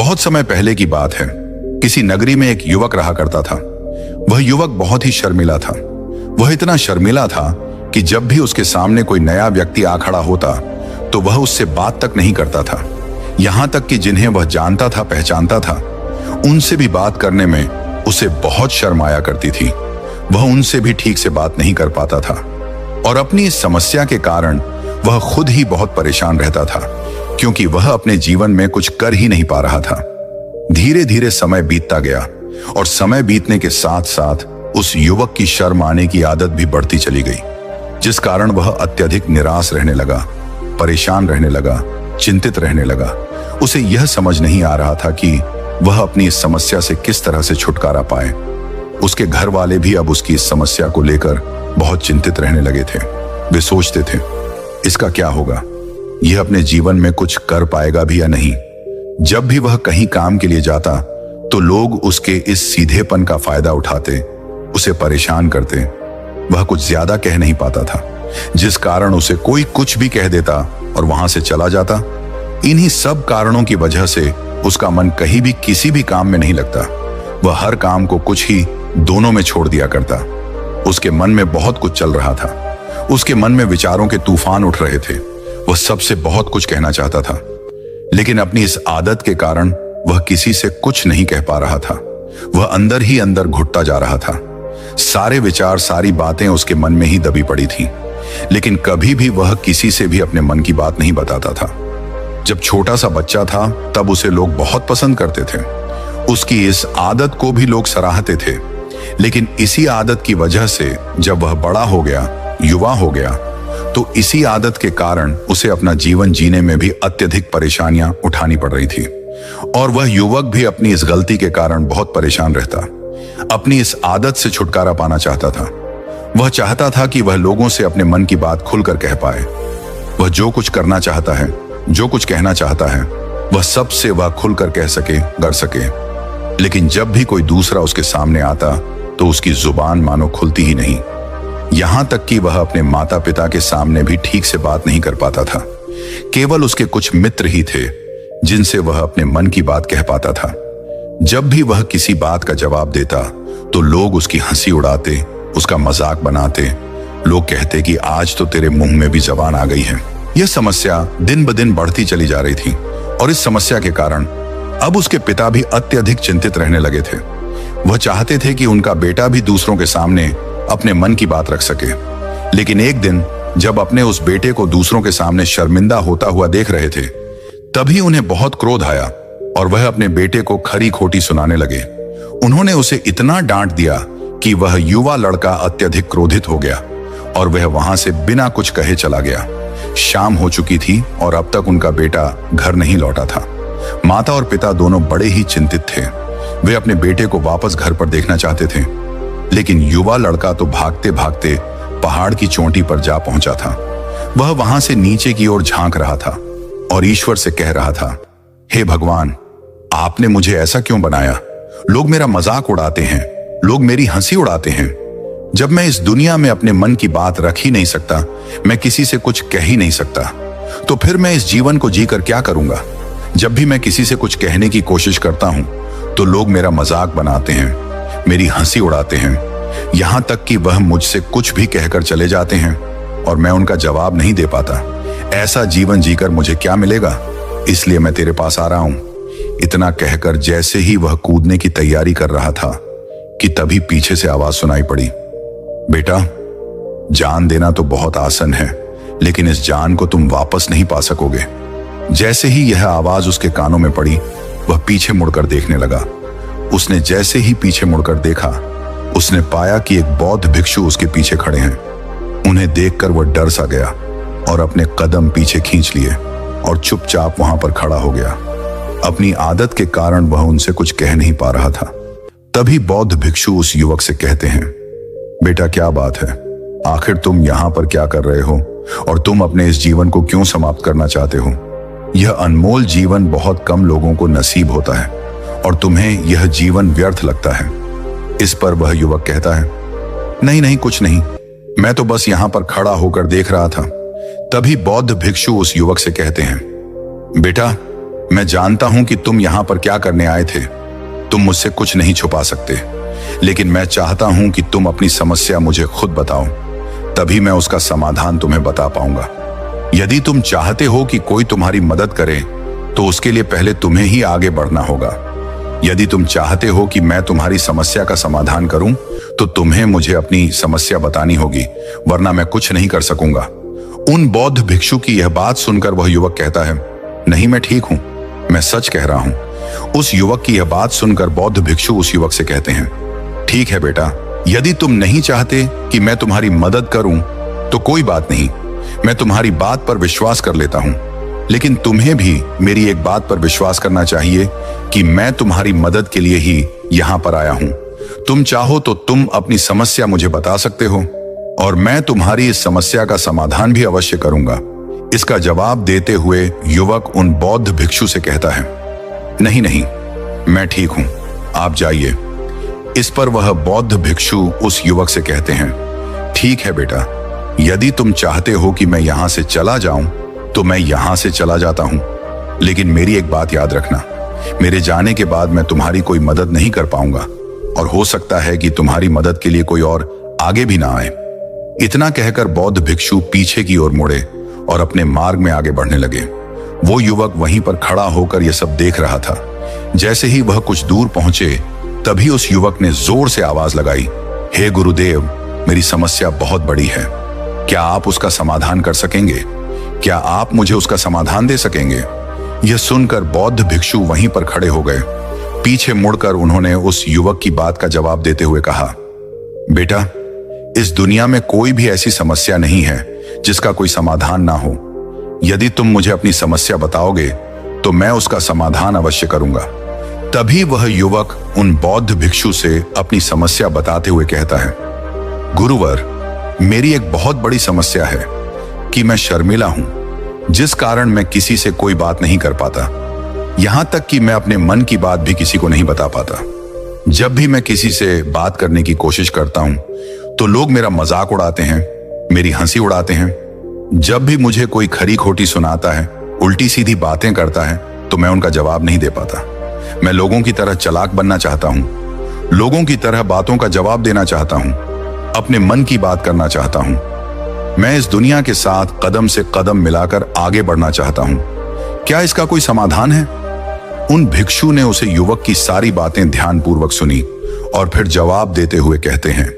बहुत समय पहले की बात है। किसी नगरी में एक युवक रहा करता था। वह युवक बहुत ही शर्मिला था। वह इतना शर्मिला था कि जब भी उसके सामने कोई नया व्यक्ति आ खड़ा होता तो वह उससे बात तक नहीं करता था। यहां तक कि जिन्हें वह जानता था, पहचानता था, उनसे भी बात करने में उसे बहुत शर्म आया करती थी। वह उनसे भी ठीक से बात नहीं कर पाता था और अपनी इस समस्या के कारण वह खुद ही बहुत परेशान रहता था, क्योंकि वह अपने जीवन में कुछ कर ही नहीं पा रहा था। धीरे धीरे समय बीतता गया और समय बीतने के साथ साथ उस युवक की शर्म आने की आदत भी बढ़ती चली गई, जिस कारण वह अत्यधिक निराश रहने लगा, परेशान रहने लगा, चिंतित रहने लगा। उसे यह समझ नहीं आ रहा था कि वह अपनी इस समस्या से किस तरह से छुटकारा पाए। उसके घर वाले भी अब उसकी इस समस्या को लेकर बहुत चिंतित रहने लगे थे। वे सोचते थे, इसका क्या होगा, यह अपने जीवन में कुछ कर पाएगा भी या नहीं। जब भी वह कहीं काम के लिए जाता तो लोग उसके इस सीधेपन का फायदा उठाते, उसे परेशान करते। वह कुछ ज्यादा कह नहीं पाता था, जिस कारण उसे कोई कुछ भी कह देता और वहां से चला जाता। इन्हीं सब कारणों की वजह से उसका मन कहीं भी किसी भी काम में नहीं लगता। वह हर काम को कुछ ही दोनों में छोड़ दिया करता। उसके मन में बहुत कुछ चल रहा था। उसके मन में विचारों के तूफान उठ रहे थे। वह सबसे बहुत कुछ कहना चाहता था, लेकिन अपनी इस आदत के कारण वह किसी से कुछ नहीं कह पा रहा था। वह अंदर ही अंदर घुटता जा रहा था। सारे विचार, सारी बातें उसके मन में ही दबी पड़ी थी, लेकिन कभी भी वह किसी से भी अपने मन की बात नहीं बताता था। जब छोटा सा बच्चा था तब उसे लोग बहुत पसंद करते थे। उसकी इस आदत को भी लोग सराहते थे, लेकिन इसी आदत की वजह से जब वह बड़ा हो गया, युवा हो गया, तो इसी आदत के कारण उसे अपना जीवन जीने में भी अत्यधिक परेशानियां उठानी पड़ रही थी। और वह युवक भी अपनी इस गलती के कारण बहुत परेशान रहता। अपनी इस आदत से छुटकारा पाना चाहता था। वह चाहता था कि वह लोगों से अपने मन की बात खुलकर कह पाए। वह जो कुछ करना चाहता है, जो कुछ कहना चाहता है, वह सबसे वह खुलकर कह सके, कर सके। लेकिन जब भी कोई दूसरा उसके सामने आता तो उसकी जुबान मानो खुलती ही नहीं। यहां तक कि वह अपने माता पिता के सामने भी ठीक से बात नहीं कर पाता था। केवल उसके कुछ मित्र ही थे जिनसे वह अपने मन की बात कह पाता था। जब भी वह किसी बात का जवाब देता तो लोग उसकी हंसी उड़ाते, उसका मजाक बनाते। लोग कहते कि आज तो तेरे मुंह में भी जबान आ गई है। यह समस्या दिन ब दिन बढ़ती चली जा रही थी और इस समस्या के कारण अब उसके पिता भी अत्यधिक चिंतित रहने लगे थे। वह चाहते थे कि उनका बेटा भी दूसरों के सामने अपने मन की बात रख सके, लेकिन एक दिन जब अपने उस बेटे को दूसरों के सामने शर्मिंदा होता हुआ देख रहे थे, तभी उन्हें बहुत क्रोध आया और वह अपने बेटे को खरी खोटी सुनाने लगे। उन्होंने उसे इतना डांट दिया कि वह युवा लड़का अत्यधिक क्रोधित हो गया और वह वहां से बिना कुछ कहे चला गया। शाम हो चुकी थी और अब तक उनका बेटा घर नहीं लौटा था। माता और पिता दोनों बड़े ही चिंतित थे। वे अपने बेटे को वापस घर पर देखना चाहते थे, लेकिन युवा लड़का तो भागते भागते पहाड़ की चोटी पर जा पहुंचा था। वह वहां से नीचे की ओर झांक रहा था और ईश्वर से कह रहा था, हे भगवान, आपने मुझे ऐसा क्यों बनाया? लोग मेरा मजाक उड़ाते हैं, लोग मेरी हंसी उड़ाते हैं। जब मैं इस दुनिया में अपने मन की बात रख ही नहीं सकता, मैं किसी से कुछ कह ही नहीं सकता, तो फिर मैं इस जीवन को जीकर क्या करूंगा? जब भी मैं किसी से कुछ कहने की कोशिश करता हूं तो लोग मेरा मजाक बनाते हैं, मेरी हंसी उड़ाते हैं। यहां तक कि वह मुझसे कुछ भी कहकर चले जाते हैं और मैं उनका जवाब नहीं दे पाता। ऐसा जीवन जीकर मुझे क्या मिलेगा? इसलिए मैं तेरे पास आ रहा हूं। इतना कहकर जैसे ही वह कूदने की तैयारी कर रहा था कि तभी पीछे से आवाज सुनाई पड़ी, बेटा, जान देना तो बहुत आसान है, लेकिन इस जान को तुम वापस नहीं पा सकोगे। जैसे ही यह आवाज उसके कानों में पड़ी, वह पीछे मुड़कर देखने लगा। उसने जैसे ही पीछे मुड़कर देखा, उसने पाया कि एक बौद्ध भिक्षु उसके पीछे खड़े हैं। उन्हें देखकर वह डर सा गया और अपने कदम पीछे खींच लिए और चुपचाप वहां पर खड़ा हो गया। अपनी आदत के कारण वह उनसे कुछ कह नहीं पा रहा था। तभी बौद्ध भिक्षु उस युवक से कहते हैं, बेटा, क्या बात है? आखिर तुम यहां पर क्या कर रहे हो और तुम अपने इस जीवन को क्यों समाप्त करना चाहते हो? यह अनमोल जीवन बहुत कम लोगों को नसीब होता है और तुम्हें यह जीवन व्यर्थ लगता है। इस पर वह युवक कहता है, नहीं नहीं, कुछ नहीं, मैं तो बस यहां पर खड़ा होकर देख रहा था। तभी बौद्ध भिक्षु उस युवक से कहते हैं, बेटा, मैं जानता हूं कि तुम यहां पर क्या करने आए थे। तुम मुझसे कुछ नहीं छुपा सकते, लेकिन मैं चाहता हूं कि तुम अपनी समस्या मुझे खुद बताओ, तभी मैं उसका समाधान तुम्हें बता पाऊंगा। यदि तुम चाहते हो कि कोई तुम्हारी मदद करे, तो उसके लिए पहले तुम्हें ही आगे बढ़ना होगा। यदि तुम चाहते हो कि मैं तुम्हारी समस्या का समाधान करूं, तो तुम्हें मुझे अपनी समस्या बतानी होगी, वरना मैं कुछ नहीं कर सकूंगा। उन बौद्ध भिक्षु की यह बात सुनकर वह युवक कहता है, नहीं, मैं ठीक हूं, मैं सच कह रहा हूं। उस युवक की यह बात सुनकर बौद्ध भिक्षु उस युवक से कहते हैं, ठीक है बेटा, यदि तुम नहीं चाहते कि मैं तुम्हारी मदद करूं, तो कोई बात नहीं, मैं तुम्हारी बात पर विश्वास कर लेता हूं। लेकिन तुम्हें भी मेरी एक बात पर विश्वास करना चाहिए कि मैं तुम्हारी मदद के लिए ही यहां पर आया हूं। तुम चाहो तो तुम अपनी समस्या मुझे बता सकते हो, और मैं तुम्हारी इस समस्या का समाधान भी अवश्य करूंगा। इसका जवाब देते हुए युवक उन बौद्ध भिक्षु से कहता है, नहीं नहीं, मैं ठीक हूं, आप जाइए। इस पर वह बौद्ध भिक्षु उस युवक से कहते हैं, ठीक है बेटा, यदि तुम चाहते हो कि मैं यहां से चला जाऊं, तो मैं यहां से चला जाता हूं। लेकिन मेरी एक बात याद रखना, मेरे जाने के बाद मैं तुम्हारी कोई मदद नहीं कर पाऊंगा, और हो सकता है कि तुम्हारी मदद के लिए कोई और आगे भी ना आए। इतना कहकर बौद्ध भिक्षु पीछे की ओर मुड़े और अपने मार्ग में आगे बढ़ने लगे। वो युवक वहीं पर खड़ा होकर यह सब देख रहा था। जैसे ही वह कुछ दूर पहुंचे, तभी उस युवक ने जोर से आवाज लगाई, हे गुरुदेव, मेरी समस्या बहुत बड़ी है, क्या आप उसका समाधान कर सकेंगे? क्या आप मुझे उसका समाधान दे सकेंगे? यह सुनकर बौद्ध भिक्षु वहीं पर खड़े हो गए। पीछे मुड़कर उन्होंने उस युवक की बात का जवाब देते हुए कहा, बेटा, इस दुनिया में कोई भी ऐसी समस्या नहीं है जिसका कोई समाधान ना हो। यदि तुम मुझे अपनी समस्या बताओगे, तो मैं उसका समाधान अवश्य करूंगा। तभी वह युवक उन बौद्ध भिक्षु से अपनी समस्या बताते हुए कहता है, गुरुवर, मेरी एक बहुत बड़ी समस्या है कि मैं शर्मिला हूं, जिस कारण मैं किसी से कोई बात नहीं कर पाता। यहां तक कि मैं अपने मन की बात भी किसी को नहीं बता पाता। जब भी मैं किसी से बात करने की कोशिश करता हूं, तो लोग मेरा मजाक उड़ाते हैं, मेरी हंसी उड़ाते हैं। जब भी मुझे कोई खरी खोटी सुनाता है, उल्टी सीधी बातें करता है, तो मैं उनका जवाब नहीं दे पाता। मैं लोगों की तरह चालाक बनना चाहता हूं, लोगों की तरह बातों का जवाब देना चाहता हूं, अपने मन की बात करना चाहता हूं। मैं इस दुनिया के साथ कदम से कदम मिलाकर आगे बढ़ना चाहता हूं। क्या इसका कोई समाधान है? उन भिक्षु ने उसे युवक की सारी बातें ध्यानपूर्वक सुनी और फिर जवाब देते हुए कहते हैं,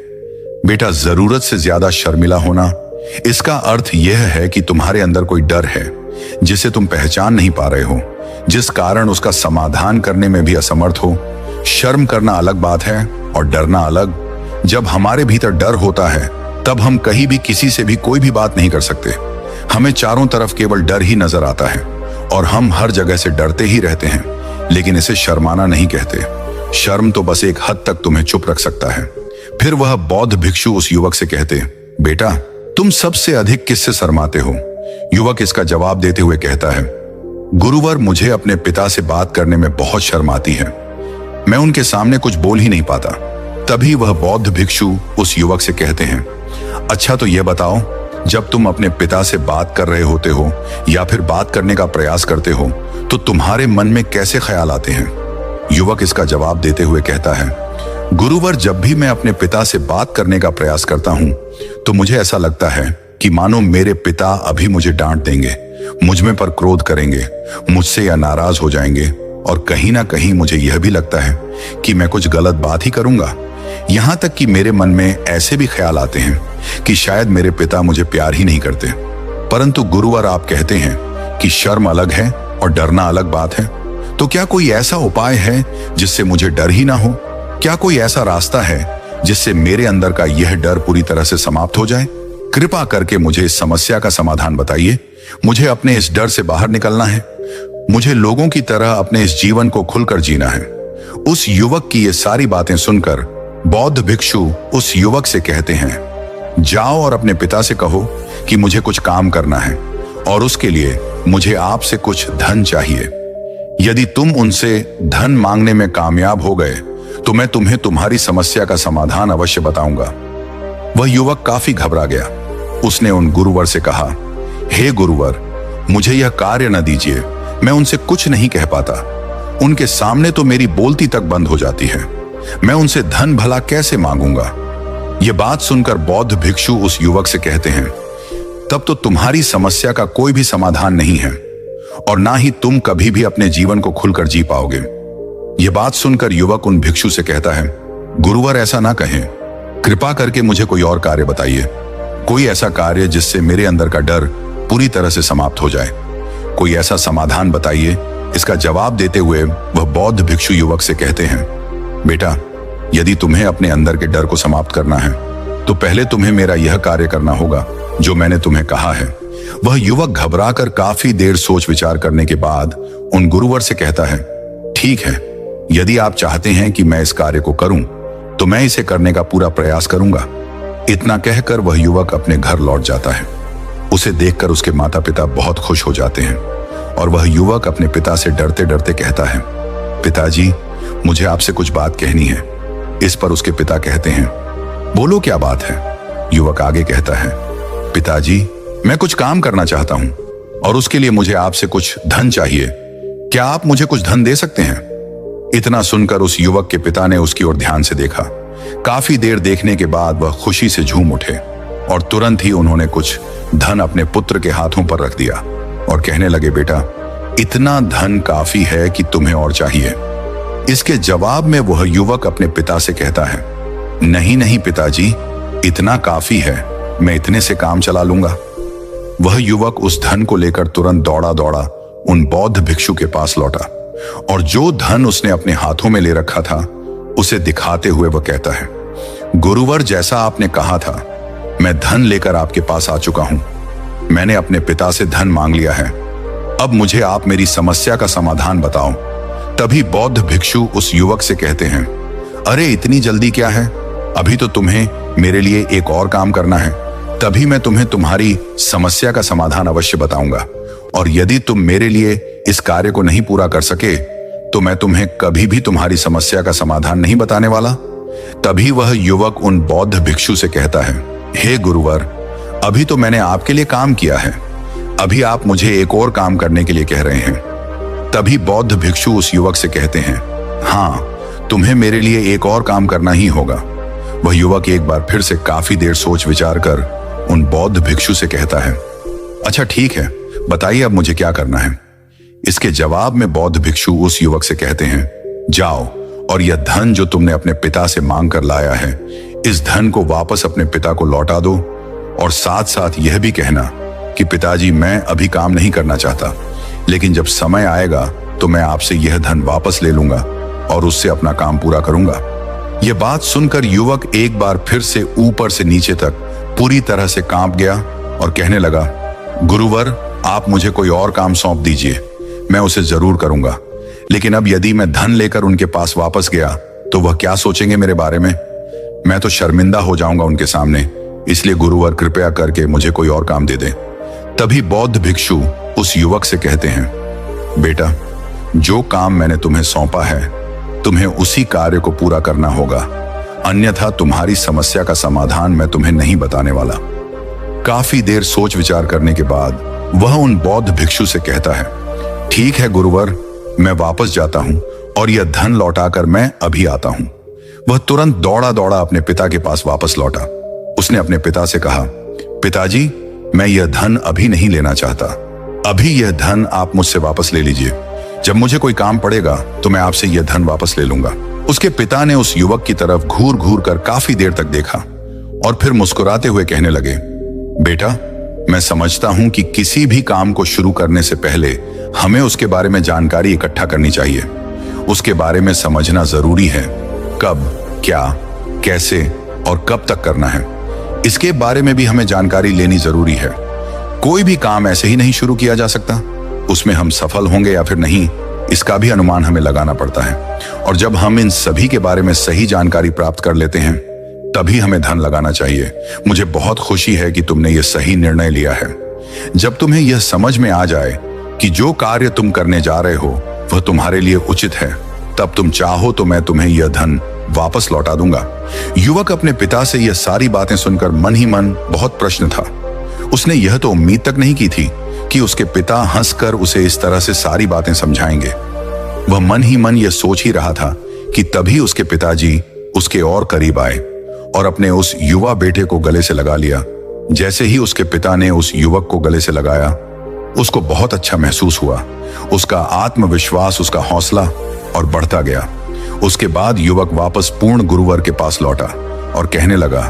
बेटा, जरूरत से ज्यादा शर्मिला होना, इसका अर्थ यह है कि तुम्हारे अंदर कोई डर है जिसे तुम पहचान नहीं पा रहे हो, जिस कारण उसका समाधान करने में भी असमर्थ हो। शर्म करना अलग बात है और डरना अलग। जब हमारे भीतर डर होता है, तब हम कहीं भी किसी से भी कोई भी बात नहीं कर सकते। हमें चारों तरफ केवल डर ही नजर आता है और हम हर जगह से डरते ही रहते हैं, लेकिन इसे शर्माना नहीं कहते। शर्म तो बस एक हद तक तुम्हें चुप रख सकता है। फिर वह बौद्ध भिक्षु उस युवक से कहते, बेटा, तुम सबसे अधिक किससे शर्माते हो? युवक इसका जवाब देते हुए कहता है, गुरुवर, मुझे अपने पिता से बात करने में बहुत शर्म आती है। मैं उनके सामने कुछ बोल ही नहीं पाता। तभी वह बौद्ध भिक्षु उस युवक से कहते हैं, अच्छा, तो यह बताओ, जब तुम अपने पिता से बात कर रहे होते हो या फिर बात करने का प्रयास करते हो, तो तुम्हारे मन में कैसे ख्याल आते हैं? युवक इसका जवाब देते हुए कहता है, गुरुवर, जब भी मैं अपने पिता से बात करने का प्रयास करता हूं, तो मुझे ऐसा लगता है कि मानो मेरे पिता अभी मुझे डांट देंगे, मुझ में पर क्रोध करेंगे, मुझसे या नाराज हो जाएंगे, और कहीं ना कहीं मुझे यह भी लगता है कि मैं कुछ गलत बात ही करूंगा। यहां तक कि मेरे मन में ऐसे भी ख्याल आते हैं कि शायद मेरे पिता मुझे प्यार ही नहीं करते। परंतु गुरुवर, आप कहते हैं कि शर्म अलग है और डरना अलग बात है, तो क्या कोई ऐसा उपाय है जिससे मुझे डर ही ना हो? क्या कोई ऐसा रास्ता है जिससे मेरे अंदर का यह डर पूरी तरह से समाप्त हो जाए? कृपा करके मुझे इस समस्या का समाधान बताइए। मुझे अपने इस डर से बाहर निकलना है। मुझे लोगों की तरह अपने इस जीवन को खुलकर जीना है। उस युवक की ये सारी बातें सुनकर बौद्ध भिक्षु उस युवक से कहते हैं, जाओ और अपने पिता से कहो कि मुझे कुछ काम करना है और उसके लिए मुझे आपसे कुछ धन चाहिए। यदि तुम उनसे धन मांगने में कामयाब हो गए, तो मैं तुम्हें तुम्हारी समस्या का समाधान अवश्य बताऊंगा। वह युवक काफी घबरा गया। उसने उन गुरुवर से कहा, हे गुरुवर, मुझे यह कार्य न दीजिए मैं उनसे कुछ नहीं कह पाता। उनके सामने तो मेरी बोलती तक बंद हो जाती है। मैं उनसे धन भला कैसे मांगूंगा? यह बात सुनकर बौद्ध भिक्षु उस युवक से कहते हैं, तब तो तुम्हारी समस्या का कोई भी समाधान नहीं है और ना ही तुम कभी भी अपने जीवन को खुलकर जी पाओगे। यह बात सुनकर युवक उन भिक्षु से कहता है, गुरुवर ऐसा ना कहें, कृपा करके मुझे कोई और कार्य बताइए। कोई ऐसा कार्य जिससे मेरे अंदर का डर पूरी तरह से समाप्त हो जाए। कोई ऐसा समाधान बताइए। इसका जवाब देते हुए वह बौद्ध भिक्षु युवक से कहते हैं, बेटा, यदि तुम्हें अपने अंदर के डर को समाप्त करना है तो पहले तुम्हें मेरा यह कार्य करना होगा जो मैंने तुम्हें कहा है। वह युवक घबराकर काफी देर सोच विचार करने के बाद उन गुरुवर से कहता है, ठीक है, यदि आप चाहते हैं कि मैं इस कार्य को करूं तो मैं इसे करने का पूरा प्रयास करूंगा। इतना कहकर वह युवक अपने घर लौट जाता है। उसे देखकर उसके माता पिता बहुत खुश हो जाते हैं और वह युवक अपने पिता से डरते डरते कहता है, पिताजी, मुझे आपसे कुछ बात कहनी है। इस पर उसके पिता कहते हैं, बोलो क्या बात है? युवक आगे कहता है, पिताजी, मैं कुछ काम करना चाहता हूं और उसके लिए मुझे आपसे कुछ धन चाहिए। क्या आप मुझे कुछ धन दे सकते हैं? इतना सुनकर उस युवक के पिता ने उसकी ओर ध्यान से देखा। काफी देर देखने के बाद वह खुशी से झूम उठे और तुरंत ही उन्होंने कुछ धन अपने पुत्र के हाथों पर रख दिया और कहने लगे, बेटा, इतना धन काफी है कि तुम्हें और चाहिए? इसके जवाब में वह युवक अपने पिता से कहता है, नहीं नहीं पिताजी, इतना काफी है, मैं इतने से काम चला लूंगा। वह युवक उस धन को लेकर तुरंत दौड़ा दौड़ा उन बौद्ध भिक्षु के पास लौटा और जो धन उसने अपने हाथों में ले रखा था उसे दिखाते हुए वह कहता है, गुरुवर, जैसा आपने कहा था, मैं धन लेकर आपके पास आ चुका हूं। मैंने अपने पिता से धन मांग लिया है। अब मुझे आप मेरी समस्या का समाधान बताओ। तभी बौद्ध भिक्षु उस युवक से कहते हैं, अरे इतनी जल्दी क्या है? अभी तो तुम्हें मेरे लिए एक और काम करना है, तभी मैं तुम्हें तुम्हारी समस्या का समाधान अवश्य बताऊंगा। और यदि तुम मेरे लिए इस कार्य को नहीं पूरा कर सके तो मैं तुम्हें कभी भी तुम्हारी समस्या का समाधान नहीं बताने वाला। तभी वह युवक उन बौद्ध भिक्षु से कहता है, हे गुरुवर, अभी तो मैंने आपके लिए काम किया है, अभी आप मुझे एक और काम करने के लिए कह रहे हैं। तभी बौद्ध भिक्षु उस युवक से कहते हैं, हाँ, तुम्हें मेरे लिए एक और काम करना ही होगा। वह युवक एक बार फिर से काफी देर सोच विचार कर उन बौद्ध भिक्षु से कहता है, अच्छा ठीक है, बताइए अब मुझे क्या करना है? इसके जवाब में बौद्ध भिक्षु उस युवक से कहते हैं, जाओ और यह धन जो तुमने अपने पिता से मांग कर लाया है, इस धन को वापस अपने पिता को लौटा दो और साथ साथ यह भी कहना कि पिताजी, मैं अभी काम नहीं करना चाहता, लेकिन जब समय आएगा तो मैं आपसे यह धन वापस ले लूंगा और उससे अपना काम पूरा करूंगा। यह बात सुनकर युवक एक बार फिर से ऊपर से नीचे तक पूरी तरह से कांप गया और कहने लगा, गुरुवर, आप मुझे कोई और काम सौंप दीजिए, मैं उसे जरूर करूंगा। लेकिन अब यदि मैं धन लेकर उनके पास वापस गया तो वह क्या सोचेंगे मेरे बारे में? मैं तो शर्मिंदा हो जाऊंगा उनके सामने, इसलिए गुरुवर कृपया करके मुझे कोई और काम दे दें। तभी बौद्ध भिक्षु उस युवक से कहते हैं, बेटा, जो काम मैंने तुम्हें सौंपा है तुम्हें उसी कार्य को पूरा करना होगा, अन्यथा तुम्हारी समस्या का समाधान मैं तुम्हें नहीं बताने वाला। काफी देर सोच विचार करने के बाद वह उन बौद्ध भिक्षु से कहता है, ठीक है गुरुवर, मैं वापस जाता हूं और यह धन लौटाकर मैं अभी आता हूं। वह तुरंत दौड़ा दौड़ा अपने पिता के पास वापस लौटा। उसने अपने पिता से कहा, पिताजी, मैं यह धन अभी नहीं लेना चाहता, अभी यह धन आप मुझसे वापस ले लीजिए। जब मुझे कोई काम पड़ेगा तो मैं आपसे यह धन वापस ले लूंगा। उसके पिता ने उस युवक की तरफ घूर घूर कर काफी देर तक देखा और फिर मुस्कुराते हुए कहने लगे, बेटा, मैं समझता हूं कि किसी भी काम को शुरू करने से पहले हमें उसके बारे में जानकारी इकट्ठा करनी चाहिए। उसके बारे में समझना जरूरी है, कब, क्या, कैसे और कब तक करना है, इसके बारे में भी हमें जानकारी लेनी जरूरी है। कोई भी काम ऐसे ही नहीं शुरू किया जा सकता, उसमें हम सफल होंगे या फिर नहीं, इसका भी अनुमान हमें लगाना पड़ता है। और जब हम इन सभी के बारे में सही जानकारी प्राप्त कर लेते हैं तभी हमें धन लगाना चाहिए। मुझे बहुत खुशी है कि तुमने यह सही निर्णय लिया है। जब तुम्हें यह समझ में आ जाए कि जो कार्य तुम करने जा रहे हो वह तुम्हारे लिए उचित है, तब तुम चाहो तो मैं तुम्हें यह धन वापस लौटा दूंगा। युवक अपने पिता से यह सारी बातें सुनकर मन ही मन बहुत प्रश्न था। उसने यह तो उम्मीद तक नहीं की थी कि उसके पिता हंसकर उसे इस तरह से सारी बातें समझाएंगे। वह मन ही मन यह सोच ही रहा था कि तभी उसके पिताजी उसके और करीब आए और अपने उस युवा बेटे को गले से लगा लिया। जैसे ही उसके पिता ने उस युवक को गले से लगाया, उसको बहुत अच्छा महसूस हुआ। उसका आत्मविश्वास, उसका हौसला और बढ़ता गया। उसके बाद युवक वापस पूर्ण गुरुवर के पास लौटा और कहने लगा,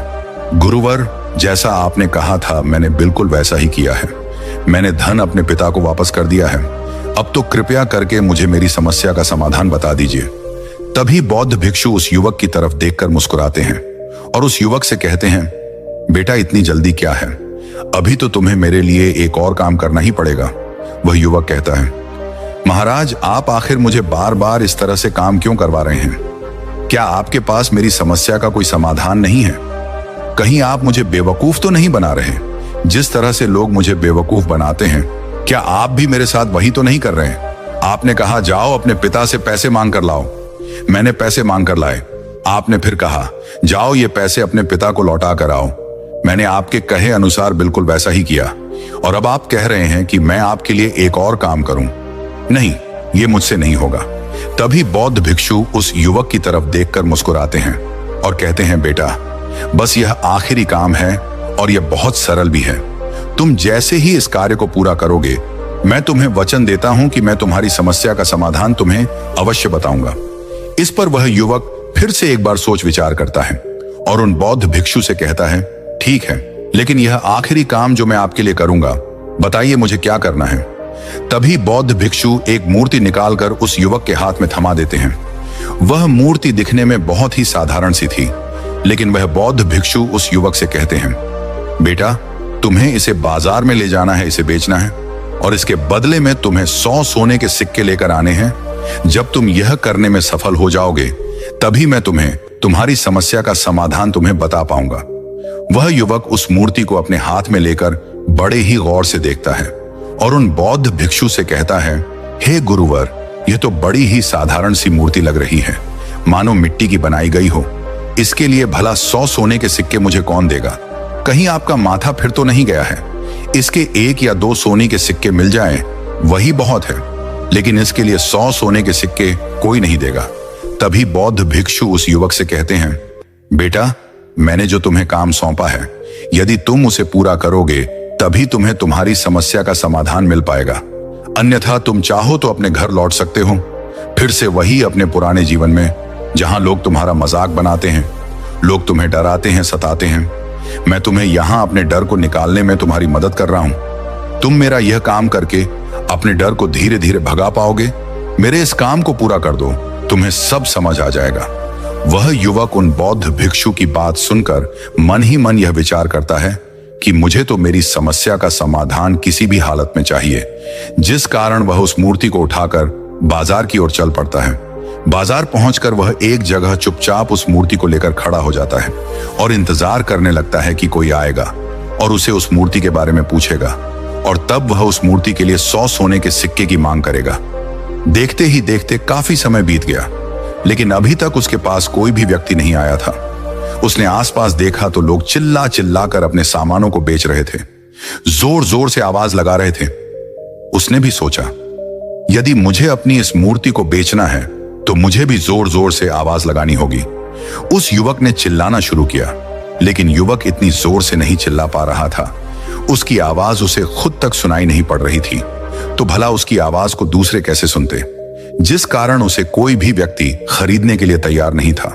गुरुवर, जैसा आपने कहा था मैंने बिल्कुल वैसा ही किया है। मैंने धन अपने पिता को वापस कर दिया है। अब तो कृपया करके मुझे मेरी समस्या का समाधान बता दीजिए। तभी बौद्ध भिक्षु उस युवक की तरफ देखकर मुस्कुराते हैं और उस युवक से कहते हैं, बेटा इतनी जल्दी क्या है, अभी तो तुम्हें मेरे लिए एक और काम करना ही पड़ेगा। वह युवक कहता है, महाराज, आप आखिर मुझे बार बार इस तरह से काम क्यों करवा रहे हैं? क्या आपके पास मेरी समस्या का कोई समाधान नहीं है? कहीं आप मुझे बेवकूफ तो नहीं बना रहे? जिस तरह से लोग मुझे बेवकूफ बनाते हैं, क्या आप भी मेरे साथ वही तो नहीं कर रहे हैं? आपने कहा जाओ अपने पिता से पैसे मांग कर लाओ। मैंने पैसे मांग कर लाए। आपने फिर कहा जाओ ये पैसे अपने पिता को लौटा कर आओ। मैंने आपके कहे अनुसार बिल्कुल वैसा ही किया और अब आप कह रहे हैं कि मैं आपके लिए एक और काम करूं। नहीं, ये मुझसे नहीं होगा। तभी बौद्ध भिक्षु उस युवक की तरफ देखकर मुस्कुराते हैं और कहते हैं, बेटा बस यह आखिरी काम है और यह बहुत सरल भी है। तुम जैसे ही इस कार्य को पूरा करोगे, मैं तुम्हें वचन देता हूं कि मैं तुम्हारी समस्या का समाधान तुम्हें अवश्य बताऊंगा। इस पर वह युवक फिर से एक बार सोच विचार करता है और उन बौद्ध भिक्षु से कहता है, ठीक है, लेकिन यह आखिरी काम जो मैं आपके लिए करूंगा, बताइए मुझे क्या करना है। तभी बौद्ध भिक्षु एक मूर्ति निकालकर उस युवक के हाथ में थमा देते हैं। वह मूर्ति दिखने में बहुत ही साधारण सी थी, लेकिन वह बौद्ध भिक्षु उस युवक से कहते हैं, बेटा तुम्हें इसे बाजार में ले जाना है, इसे बेचना है और इसके बदले में तुम्हें 100 सोने के सिक्के लेकर आने हैं। जब तुम यह करने में सफल हो जाओगे, तभी मैं तुम्हें तुम्हारी समस्या का समाधान तुम्हें बता पाऊंगा। वह युवक उस मूर्ति को अपने हाथ में लेकर बड़े ही गौर से देखता है और उन बौद्ध भिक्षु से कहता है, हे गुरुवर, यह तो बड़ी ही साधारण सी मूर्ति लग रही है, मानो मिट्टी की बनाई गई हो। इसके लिए भला 100 सोने के सिक्के मुझे कौन देगा? कहीं आपका माथा फिर तो नहीं गया है? इसके 1 या 2 सोने के सिक्के मिल जाएं, वही बहुत है, लेकिन इसके लिए 100 सोने के सिक्के कोई नहीं देगा। तभी बौद्ध भिक्षु उस युवक से कहते हैं, बेटा मैंने जो तुम्हें काम सौंपा है, यदि तुम उसे पूरा करोगे तभी तुम्हें तुम्हारी समस्या का समाधान मिल पाएगा। अन्यथा तुम चाहो तो अपने घर लौट सकते हो, फिर से वही अपने पुराने जीवन में, जहां लोग तुम्हारा मजाक बनाते हैं, लोग तुम्हें डराते हैं, सताते हैं। मैं तुम्हें यहां अपने डर को निकालने में तुम्हारी मदद कर रहा हूं। तुम मेरा यह काम करके अपने डर को धीरे धीरे भगा पाओगे। मेरे इस काम को पूरा कर दो, तुम्हें सब समझ आ जाएगा। वह युवक उन बौद्ध भिक्षु की बात सुनकर मन ही मन यह विचार करता है कि मुझे तो मेरी समस्या का समाधान किसी भी हालत में चाहिए। जिस कारण वह उस मूर्ति को उठाकर बाजार की ओर चल पड़ता है। बाजार पहुंचकर वह एक जगह चुपचाप उस मूर्ति को लेकर खड़ा हो जाता है और इंतजार करने लगता है कि कोई आएगा और उसे उस मूर्ति के बारे में पूछेगा और तब वह उस मूर्ति के लिए 100 सोने के सिक्के की मांग करेगा। देखते ही देखते काफी समय बीत गया, लेकिन अभी तक उसके पास कोई भी व्यक्ति नहीं आया था। उसने आसपास देखा तो लोग चिल्ला चिल्ला कर अपने सामानों को बेच रहे थे, जोर जोर से आवाज लगा रहे थे। उसने भी सोचा, यदि मुझे अपनी इस मूर्ति को बेचना है तो मुझे भी जोर जोर से आवाज लगानी होगी। उस युवक ने चिल्लाना शुरू किया, लेकिन युवक इतनी जोर से नहीं चिल्ला पा रहा था। उसकी आवाज उसे खुद तक सुनाई नहीं पड़ रही थी, तो भला उसकी आवाज को दूसरे कैसे सुनते? जिस कारण उसे कोई भी व्यक्ति खरीदने के लिए तैयार नहीं था।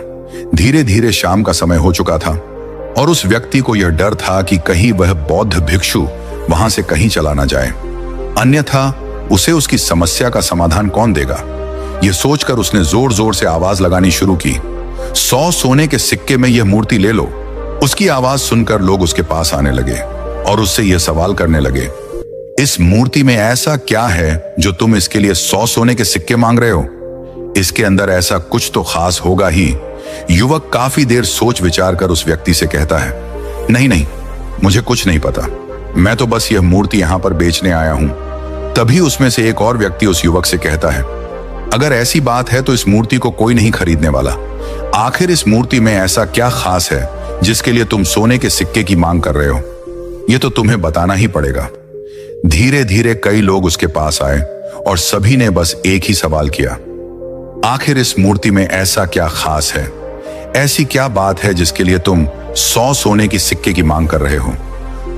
धीरे धीरे शाम का समय हो चुका था और उस व्यक्ति को यह डर था कि कहीं वह बौद्ध भिक्षु वहां से कहीं चला ना जाए, अन्यथा उसे उसकी समस्या का समाधान कौन देगा। यह सोचकर उसने जोर जोर से आवाज लगानी शुरू की, 100 सोने के सिक्के में यह मूर्ति ले लो। उसकी आवाज सुनकर लोग उसके पास आने लगे और उससे यह सवाल करने लगे, इस मूर्ति में ऐसा क्या है जो तुम इसके लिए 100 सोने के सिक्के मांग रहे हो? इसके अंदर ऐसा कुछ तो खास होगा ही। युवक काफी देर सोच विचार कर उस व्यक्ति से कहता है, नहीं नहीं, मुझे कुछ नहीं पता, मैं तो बस यह मूर्ति यहां पर बेचने आया हूं। तभी उसमें से एक और व्यक्ति उस युवक से कहता है, अगर ऐसी बात है तो इस मूर्ति को कोई नहीं खरीदने वाला। आखिर इस मूर्ति में ऐसा क्या खास है जिसके लिए तुम सोने के सिक्के की मांग कर रहे हो? यह तो तुम्हें बताना ही पड़ेगा। धीरे धीरे कई लोग उसके पास आए और सभी ने बस एक ही सवाल किया, आखिर इस मूर्ति में ऐसा क्या खास है, ऐसी क्या बात है जिसके लिए तुम 100 सोने की सिक्के की मांग कर रहे हो।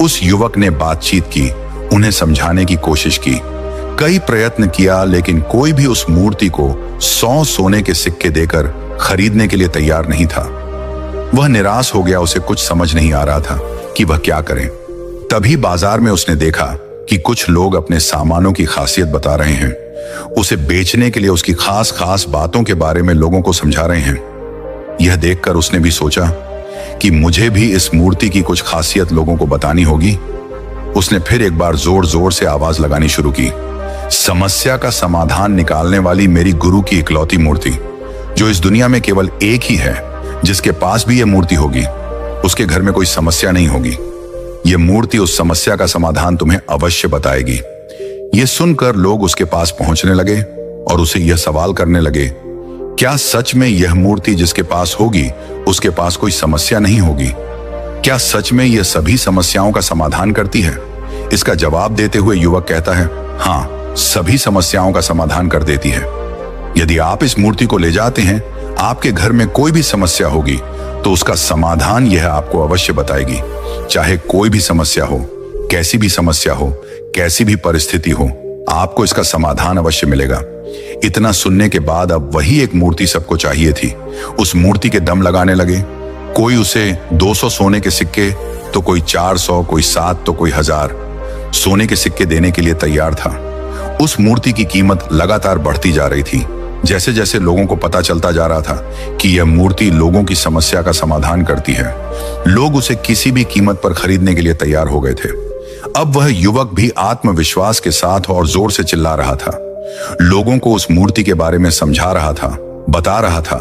उस युवक ने बातचीत की, उन्हें समझाने की कोशिश की, कई प्रयत्न किया, लेकिन कोई भी उस मूर्ति को 100 सोने के सिक्के देकर खरीदने के लिए तैयार नहीं था। वह निराश हो गया, उसे कुछ समझ नहीं आ रहा था कि वह क्या करे। तभी बाजार में उसने देखा कि कुछ लोग अपने सामानों की खासियत बता रहे हैं, उसे बेचने के लिए उसकी खास खास बातों के बारे में लोगों को समझा रहे हैं। यह देखकर उसने भी सोचा कि मुझे भी इस मूर्ति की कुछ खासियत लोगों को बतानी होगी। उसने फिर एक बार जोर जोर से आवाज लगानी शुरू की, समस्या का समाधान निकालने वाली मेरी गुरु की इकलौती मूर्ति, जो इस दुनिया में केवल एक ही है जिसके पास भी यह मूर्ति होगी, उसके घर में कोई समस्या नहीं होगी। यह मूर्ति उस समस्या का समाधान तुम्हें अवश्य बताएगी। यह सुनकर लोग उसके पास पहुंचने लगे और उसे यह सवाल करने लगे, क्या सच में यह मूर्ति जिसके पास होगी उसके पास कोई समस्या नहीं होगी? क्या सच में यह सभी समस्याओं का समाधान करती है? इसका जवाब देते हुए युवक कहता है, हाँ, सभी समस्याओं का समाधान कर देती है। यदि आप इस मूर्ति को ले जाते हैं, आपके घर में कोई भी समस्या होगी तो उसका समाधान यह आपको अवश्य बताएगी। चाहे कोई भी समस्या हो, कैसी भी समस्या हो, कैसी भी परिस्थिति हो, आपको इसका समाधान अवश्य मिलेगा। इतना सुनने के बाद अब वही एक मूर्ति सबको चाहिए थी। उस मूर्ति के दम लगाने लगे। कोई उसे 200 सोने के सिक्के, तो कोई 400, कोई 7, तो कोई 1000 सोने के सिक्के देने के लिए तैयार था। उस मूर्ति की कीमत लगातार बढ़ती जा रही थी। जैसे जैसे लोगों को पता चलता जा रहा था कि यह मूर्ति लोगों की समस्या का समाधान करती है, लोग उसे किसी भी कीमत पर खरीदने के लिए तैयार हो गए थे। अब वह युवक भी आत्मविश्वास के साथ और जोर से चिल्ला रहा था, लोगों को उस मूर्ति के बारे में समझा रहा था, बता रहा था।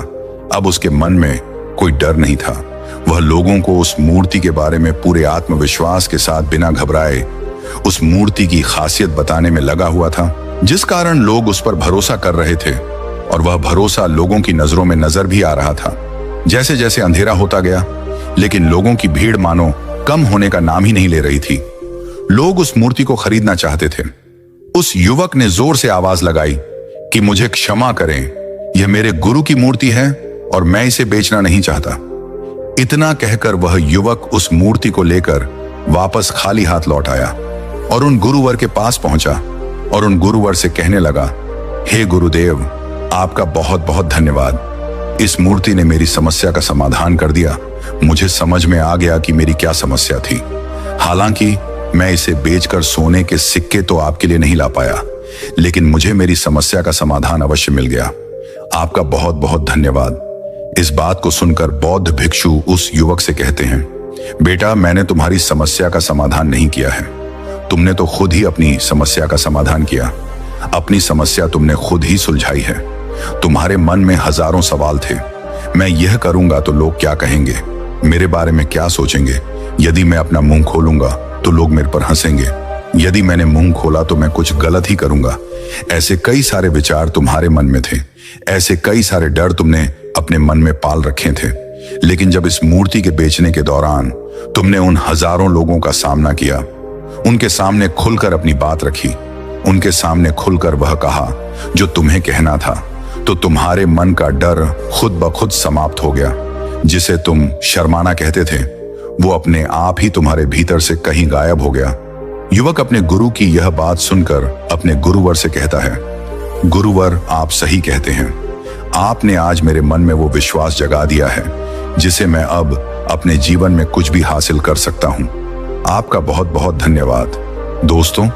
अब उसके मन में कोई डर नहीं था। वह लोगों को उस मूर्ति के बारे में पूरे आत्मविश्वास के साथ बिना घबराए उस मूर्ति की खासियत बताने में लगा हुआ था, जिस कारण लोग उस पर भरोसा कर रहे थे और वह भरोसा लोगों की नजरों में नजर भी आ रहा था। जैसे जैसे अंधेरा होता गया, लेकिन लोगों की भीड़ मानो कम होने का नाम ही नहीं ले रही थी। लोग उस मूर्ति को खरीदना चाहते थे। उस युवक ने जोर से आवाज लगाई कि मुझे क्षमा करें, यह मेरे गुरु की मूर्ति है और मैं इसे बेचना नहीं चाहता। इतना कहकर वह युवक उस मूर्ति को लेकर वापस खाली हाथ लौट आया और उन गुरुवर के पास पहुंचा और उन गुरुवर से कहने लगा, हे गुरुदेव, आपका बहुत बहुत धन्यवाद। इस मूर्ति ने मेरी समस्या का समाधान कर दिया। मुझे समझ में आ गया कि मेरी क्या समस्या थी। हालांकि मैं इसे बेचकर सोने के सिक्के तो आपके लिए नहीं ला पाया, लेकिन मुझे मेरी समस्या का समाधान अवश्य मिल गया। आपका बहुत बहुत धन्यवाद। इस बात को सुनकर बौद्ध भिक्षु उस युवक से कहते हैं, बेटा, मैंने तुम्हारी समस्या का समाधान नहीं किया है, तुमने तो खुद ही अपनी समस्या का समाधान किया। अपनी समस्या तुमने खुद ही सुलझाई है। तुम्हारे मन में हजारों सवाल थे। मैं यह करूंगा तो लोग क्या कहेंगे, मेरे बारे में क्या सोचेंगे। यदि मैं अपना मुंह खोलूंगा तो लोग मेरे पर हंसेंगे। यदि मैंने मुंह खोला तो मैं कुछ गलत ही करूंगा। ऐसे कई सारे विचार तुम्हारे मन में थे। ऐसे कई सारे डर तुमने अपने मन में पाल रखे थे। लेकिन जब इस मूर्ति के बेचने के दौरान तुमने उन हजारों लोगों का सामना किया, उनके सामने खुलकर अपनी बात रखी, उनके सामने खुलकर वह कहा जो तुम्हें कहना था, तो तुम्हारे मन का डर खुद ब खुद समाप्त हो गया। जिसे तुम शर्माना कहते थे, वो अपने आप ही तुम्हारे भीतर से कहीं गायब हो गया। युवक अपने गुरु की यह बात सुनकर अपने गुरुवर से कहता है, गुरुवर, आप सही कहते हैं। आपने आज मेरे मन में वो विश्वास जगा दिया है जिसे मैं अब अपने जीवन में कुछ भी हासिल कर सकता हूं। आपका बहुत बहुत धन्यवाद। दोस्तों,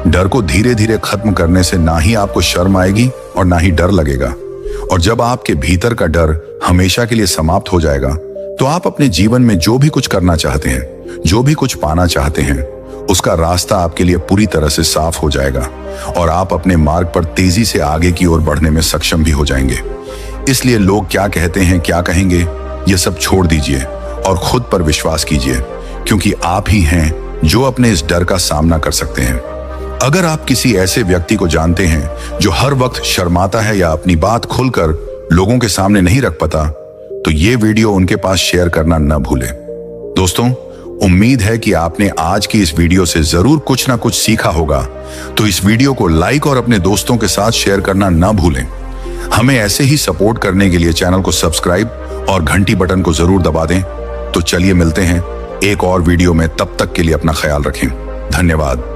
डर को धीरे धीरे खत्म करने से ना ही आपको शर्म आएगी और ना ही डर लगेगा। और जब आपके भीतर का डर हमेशा के लिए समाप्त हो जाएगा, तो आप अपने जीवन में जो भी कुछ करना चाहते हैं, जो भी कुछ पाना चाहते हैं, उसका रास्ता आपके लिए पूरी तरह से साफ हो जाएगा और आप अपने मार्ग पर तेजी से आगे की ओर बढ़ने में सक्षम भी हो जाएंगे। इसलिए लोग क्या कहते हैं, क्या कहेंगे, ये सब छोड़ दीजिए और खुद पर विश्वास कीजिए, क्योंकि आप ही हैं जो अपने इस डर का सामना कर सकते हैं। अगर आप किसी ऐसे व्यक्ति को जानते हैं जो हर वक्त शर्माता है या अपनी बात खुलकर लोगों के सामने नहीं रख पाता, तो ये वीडियो उनके पास शेयर करना न भूलें। दोस्तों, उम्मीद है कि आपने आज की इस वीडियो से जरूर कुछ ना कुछ सीखा होगा। तो इस वीडियो को लाइक और अपने दोस्तों के साथ शेयर करना ना भूलें। हमें ऐसे ही सपोर्ट करने के लिए चैनल को सब्सक्राइब और घंटी बटन को जरूर दबा दें। तो चलिए मिलते हैं एक और वीडियो में, तब तक के लिए अपना ख्याल रखें। धन्यवाद।